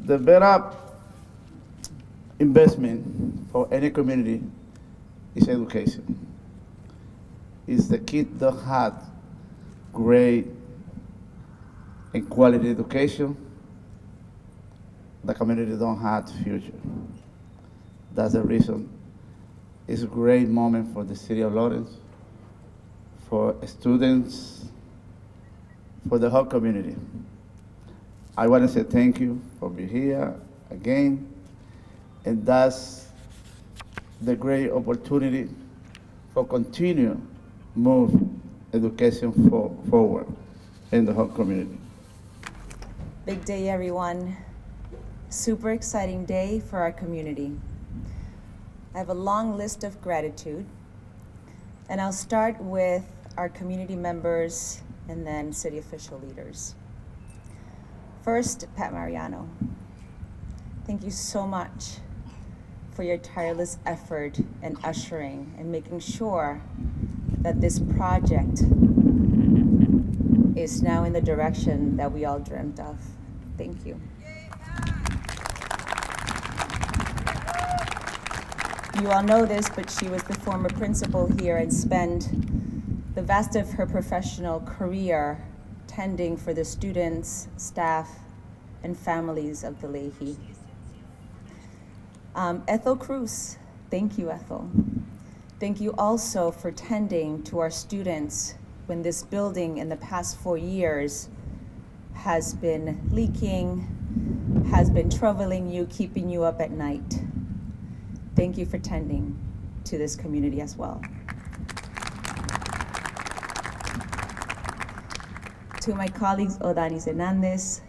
The better investment for any community is education. If the kids don't have great and quality education, the community don't have future. That's the reason it's a great moment for the city of Lawrence, for students, for the whole community. I want to say thank you for being here again, and that's the great opportunity for continue move education forward in the whole community. Big day, everyone. Super exciting day for our community. I have a long list of gratitude, and I'll start with our community members and then city official leaders. First, Pat Mariano. Thank you so much for your tireless effort and ushering and making sure that this project is now in the direction that we all dreamt of. Thank you. You all know this, but she was the former principal here and spent the vast of her professional career tending for the students, staff, and families of the Leahy. Ethel Cruz, thank you, Ethel. Thank you also for tending to our students when this building in the past 4 years has been leaking, has been troubling you, keeping you up at night. Thank you for tending to this community as well. To my colleagues, Odanis Hernandez,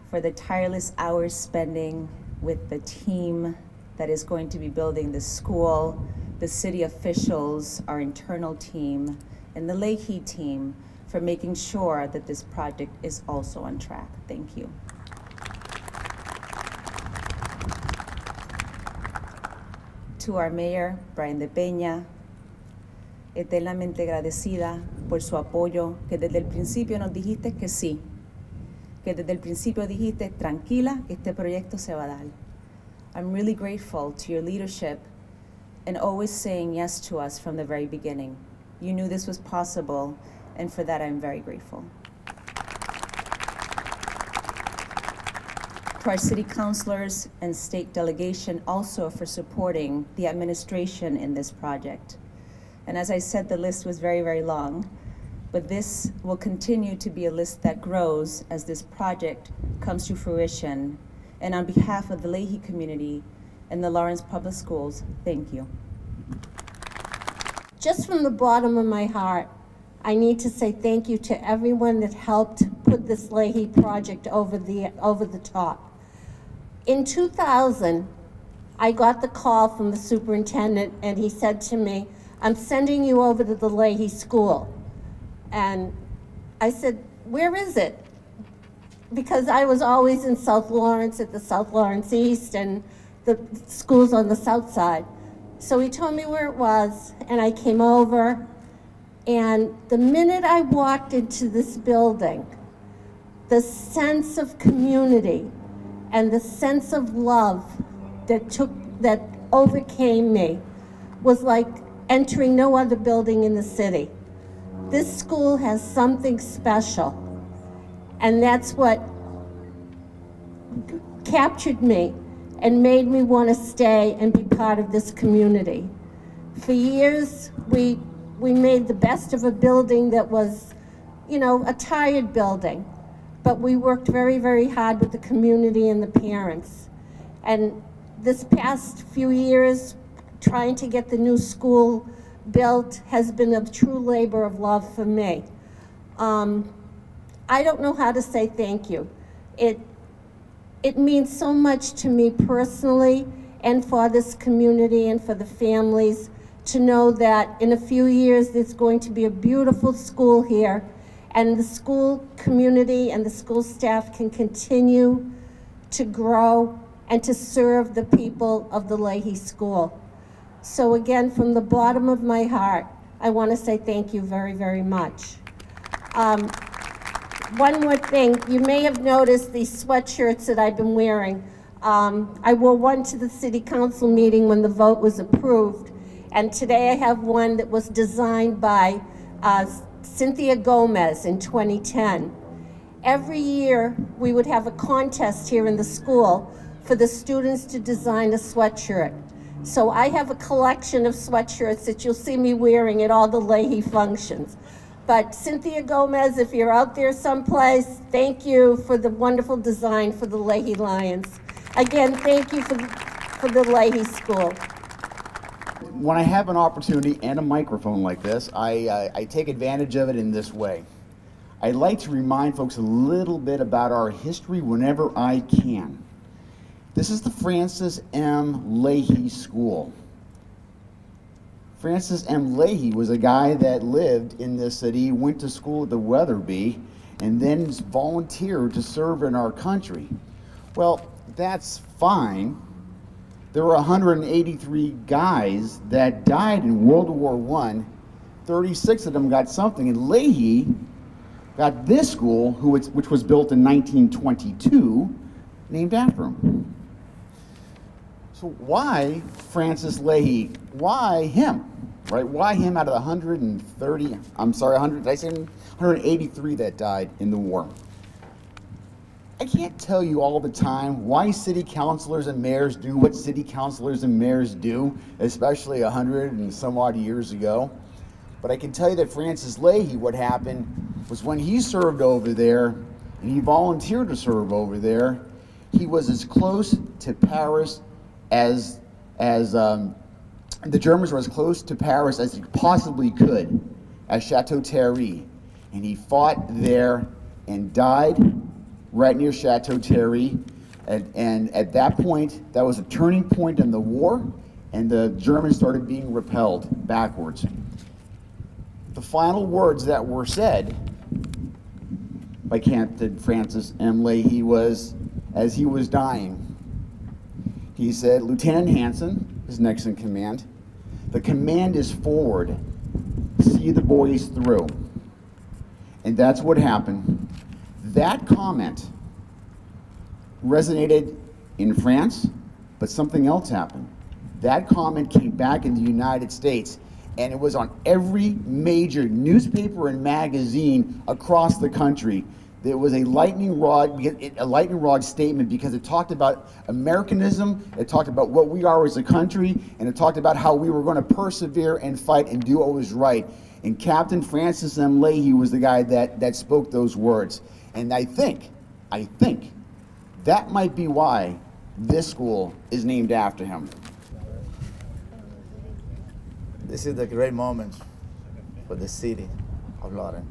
for the tireless hours spending with the team that is going to be building the school, the city officials, our internal team, and the Leahy team for making sure that this project is also on track. Thank you. To our Mayor Brian DePeña, eternamente agradecida por su apoyo, que desde el principio nos dijiste que sí, que desde el principio dijiste, tranquila, que este proyecto se va a dar. I'm really grateful to your leadership and always saying yes to us from the very beginning. You knew this was possible, and for that I'm very grateful. To our city councilors and state delegation also for supporting the administration in this project. And as I said, the list was very, very long, but this will continue to be a list that grows as this project comes to fruition. And on behalf of the Leahy community and the Lawrence Public Schools, thank you. Just from the bottom of my heart, I need to say thank you to everyone that helped put this Leahy project over the top. In 2000, I got the call from the superintendent and he said to me, I'm sending you over to the Leahy School. And I said, where is it? Because I was always in South Lawrence at the South Lawrence East and the schools on the south side. So he told me where it was and I came over, and the minute I walked into this building, the sense of community and the sense of love that overcame me was like entering no other building in the city. This school has something special, and that's what captured me and made me want to stay and be part of this community. For years, we made the best of a building that was, you know, a tired building, but we worked very, very hard with the community and the parents. And this past few years, trying to get the new school built has been a true labor of love for me. I don't know how to say thank you. It means so much to me personally and for this community and for the families to know that in a few years there's going to be a beautiful school here, and the school community and the school staff can continue to grow and to serve the people of the Leahy School. So again, from the bottom of my heart, I want to say thank you very, very much. one more thing. You may have noticed these sweatshirts that I've been wearing. I wore one to the city council meeting when the vote was approved, and today I have one that was designed by Cynthia Gomez in 2010. Every year, we would have a contest here in the school for the students to design a sweatshirt. So I have a collection of sweatshirts that you'll see me wearing at all the Leahy functions. But Cynthia Gomez, if you're out there someplace, thank you for the wonderful design for the Leahy Lions. Again, thank you for the Leahy School. When I have an opportunity and a microphone like this, I take advantage of it in this way. I'd like to remind folks a little bit about our history whenever I can. This is the Francis M. Leahy School. Francis M. Leahy was a guy that lived in this city, went to school at the Weatherby, and then volunteered to serve in our country. Well, that's fine. There were 183 guys that died in World War I. 36 of them got something, and Leahy got this school, which was built in 1922, named after him. So why Francis Leahy? Why him? Right? Why him out of the 130? I'm sorry, 100. Did I say 183 that died in the war? I can't tell you all the time why city councilors and mayors do what city councilors and mayors do, especially 100 and some odd years ago. But I can tell you that Francis Leahy, what happened was when he served over there, and he volunteered to serve over there, he was as close to Paris as the Germans were as close to Paris as he possibly could, at Chateau Thierry. And he fought there and died right near Chateau Thierry. And at that point, that was a turning point in the war, and the Germans started being repelled backwards. The final words that were said by Captain Francis M. Leahy was, as he was dying, he said, "Lieutenant Hanson is next in command. The command is forward. See the boys through." And that's what happened. That comment resonated in France, but something else happened. That comment came back in the United States, and it was on every major newspaper and magazine across the country. There was a lightning rod statement because it talked about Americanism, it talked about what we are as a country, and it talked about how we were going to persevere and fight and do what was right. And Captain Francis M. Leahy was the guy that spoke those words. And I think that might be why this school is named after him. This is the great moment for the city of Lawrence.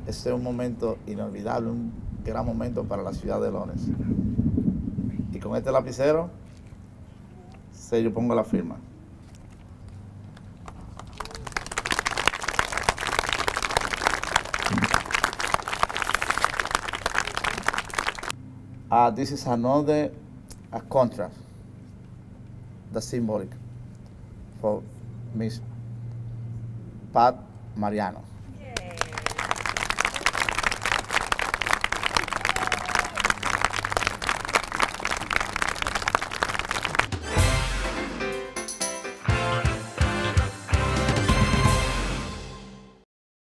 Este es un momento inolvidable, un gran momento para la ciudad de Lawrence. Y con este lapicero, yo pongo la firma. This is another contract, the symbolic, for Miss Pat Mariano.